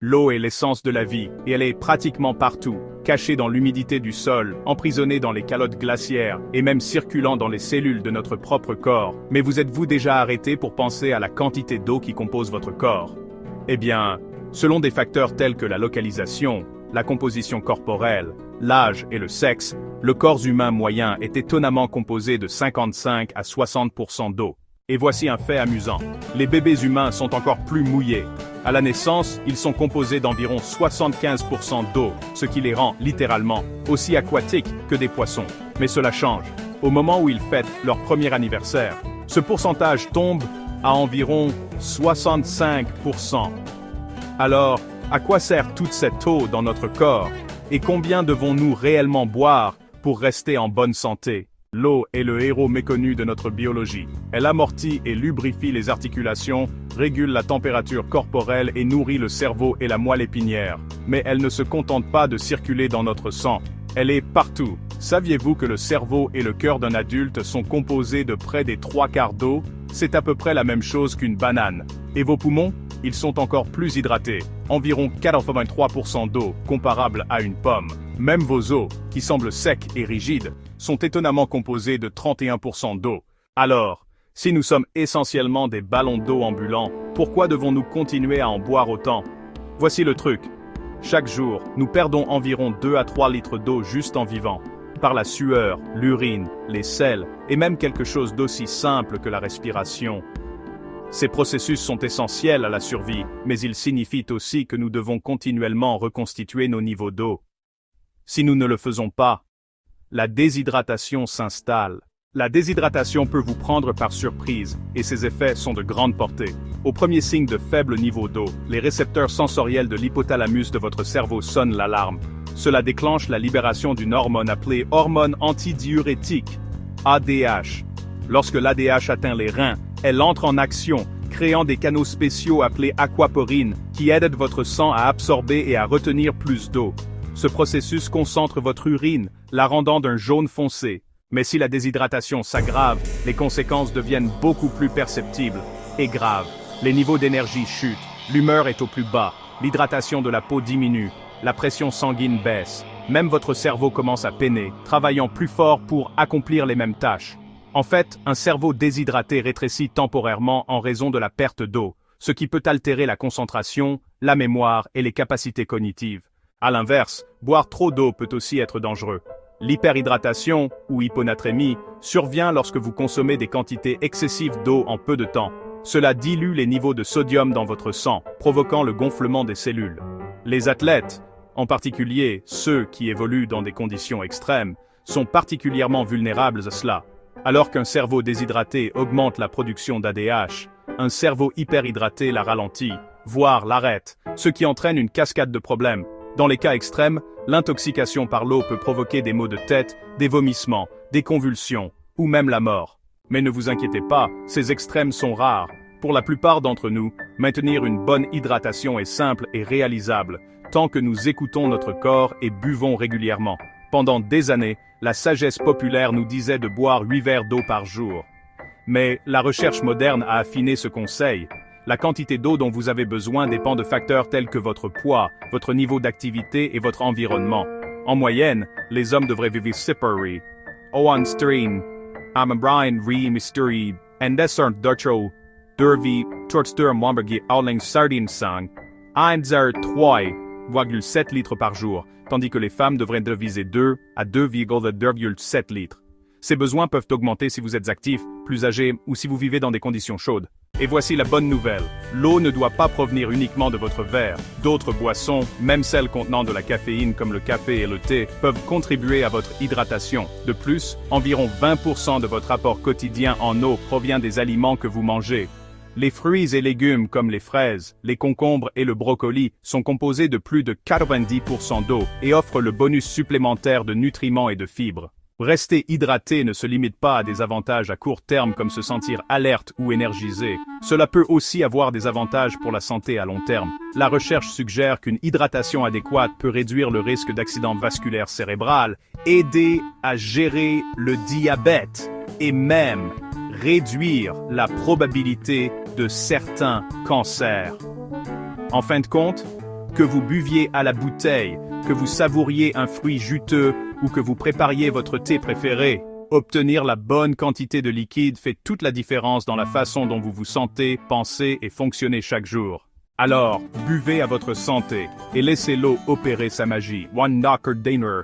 L'eau est l'essence de la vie, et elle est pratiquement partout, cachée dans l'humidité du sol, emprisonnée dans les calottes glaciaires, et même circulant dans les cellules de notre propre corps. Mais vous êtes-vous déjà arrêté pour penser à la quantité d'eau qui compose votre corps? Eh bien, selon des facteurs tels que la localisation, la composition corporelle, l'âge et le sexe, le corps humain moyen est étonnamment composé de 55 à 60% d'eau. Et voici un fait amusant. Les bébés humains sont encore plus mouillés. À la naissance, ils sont composés d'environ 75% d'eau, ce qui les rend, littéralement, aussi aquatiques que des poissons. Mais cela change. Au moment où ils fêtent leur premier anniversaire, ce pourcentage tombe à environ 65%. Alors, à quoi sert toute cette eau dans notre corps? Et combien devons-nous réellement boire pour rester en bonne santé? L'eau est le héros méconnu de notre biologie. Elle amortit et lubrifie les articulations, régule la température corporelle et nourrit le cerveau et la moelle épinière. Mais elle ne se contente pas de circuler dans notre sang. Elle est partout. Saviez-vous que le cerveau et le cœur d'un adulte sont composés de près des 3/4 d'eau? C'est à peu près la même chose qu'une banane. Et vos poumons? Ils sont encore plus hydratés, environ 83% d'eau, comparable à une pomme. Même vos os, qui semblent secs et rigides, sont étonnamment composés de 31% d'eau. Alors, si nous sommes essentiellement des ballons d'eau ambulants, pourquoi devons-nous continuer à en boire autant? Voici le truc. Chaque jour, nous perdons environ 2 à 3 litres d'eau juste en vivant, par la sueur, l'urine, les selles, et même quelque chose d'aussi simple que la respiration. Ces processus sont essentiels à la survie, mais ils signifient aussi que nous devons continuellement reconstituer nos niveaux d'eau. Si nous ne le faisons pas, la déshydratation s'installe. La déshydratation peut vous prendre par surprise, et ses effets sont de grande portée. Au premier signe de faible niveau d'eau, les récepteurs sensoriels de l'hypothalamus de votre cerveau sonnent l'alarme. Cela déclenche la libération d'une hormone appelée hormone antidiurétique, ADH. Lorsque l'ADH atteint les reins, elle entre en action, créant des canaux spéciaux appelés aquaporines, qui aident votre sang à absorber et à retenir plus d'eau. Ce processus concentre votre urine, la rendant d'un jaune foncé. Mais si la déshydratation s'aggrave, les conséquences deviennent beaucoup plus perceptibles et graves. Les niveaux d'énergie chutent, l'humeur est au plus bas, l'hydratation de la peau diminue, la pression sanguine baisse. Même votre cerveau commence à peiner, travaillant plus fort pour accomplir les mêmes tâches. En fait, un cerveau déshydraté rétrécit temporairement en raison de la perte d'eau, ce qui peut altérer la concentration, la mémoire et les capacités cognitives. À l'inverse, boire trop d'eau peut aussi être dangereux. L'hyperhydratation, ou hyponatrémie, survient lorsque vous consommez des quantités excessives d'eau en peu de temps. Cela dilue les niveaux de sodium dans votre sang, provoquant le gonflement des cellules. Les athlètes, en particulier ceux qui évoluent dans des conditions extrêmes, sont particulièrement vulnérables à cela. Alors qu'un cerveau déshydraté augmente la production d'ADH, un cerveau hyperhydraté la ralentit, voire l'arrête, ce qui entraîne une cascade de problèmes. Dans les cas extrêmes, l'intoxication par l'eau peut provoquer des maux de tête, des vomissements, des convulsions, ou même la mort. Mais ne vous inquiétez pas, ces extrêmes sont rares. Pour la plupart d'entre nous, maintenir une bonne hydratation est simple et réalisable, tant que nous écoutons notre corps et buvons régulièrement. Pendant des années, la sagesse populaire nous disait de boire 8 verres d'eau par jour. Mais la recherche moderne a affiné ce conseil. La quantité d'eau dont vous avez besoin dépend de facteurs tels que votre poids, votre niveau d'activité et votre environnement. En moyenne, les hommes devraient vivre sippery. Oanstream, Amabrin Re Mystery, Endesern Dutro, Dervi, Tortstur Mombergi Auling Sardinsang, 1,3,7 litres par jour, tandis que les femmes devraient deviser 2 à 2,7 litres. Ces besoins peuvent augmenter si vous êtes actif, plus âgé ou si vous vivez dans des conditions chaudes. Et voici la bonne nouvelle. L'eau ne doit pas provenir uniquement de votre verre. D'autres boissons, même celles contenant de la caféine comme le café et le thé, peuvent contribuer à votre hydratation. De plus, environ 20% de votre apport quotidien en eau provient des aliments que vous mangez. Les fruits et légumes comme les fraises, les concombres et le brocoli sont composés de plus de 90% d'eau et offrent le bonus supplémentaire de nutriments et de fibres. Rester hydraté ne se limite pas à des avantages à court terme comme se sentir alerte ou énergisé. Cela peut aussi avoir des avantages pour la santé à long terme. La recherche suggère qu'une hydratation adéquate peut réduire le risque d'accident vasculaire cérébral, aider à gérer le diabète et même réduire la probabilité de certains cancers. En fin de compte, Que vous buviez à la bouteille, que vous savouriez un fruit juteux ou que vous prépariez votre thé préféré, obtenir la bonne quantité de liquide fait toute la différence dans la façon dont vous vous sentez, pensez et fonctionnez chaque jour. Alors, buvez à votre santé et laissez l'eau opérer sa magie. One knocker dinner,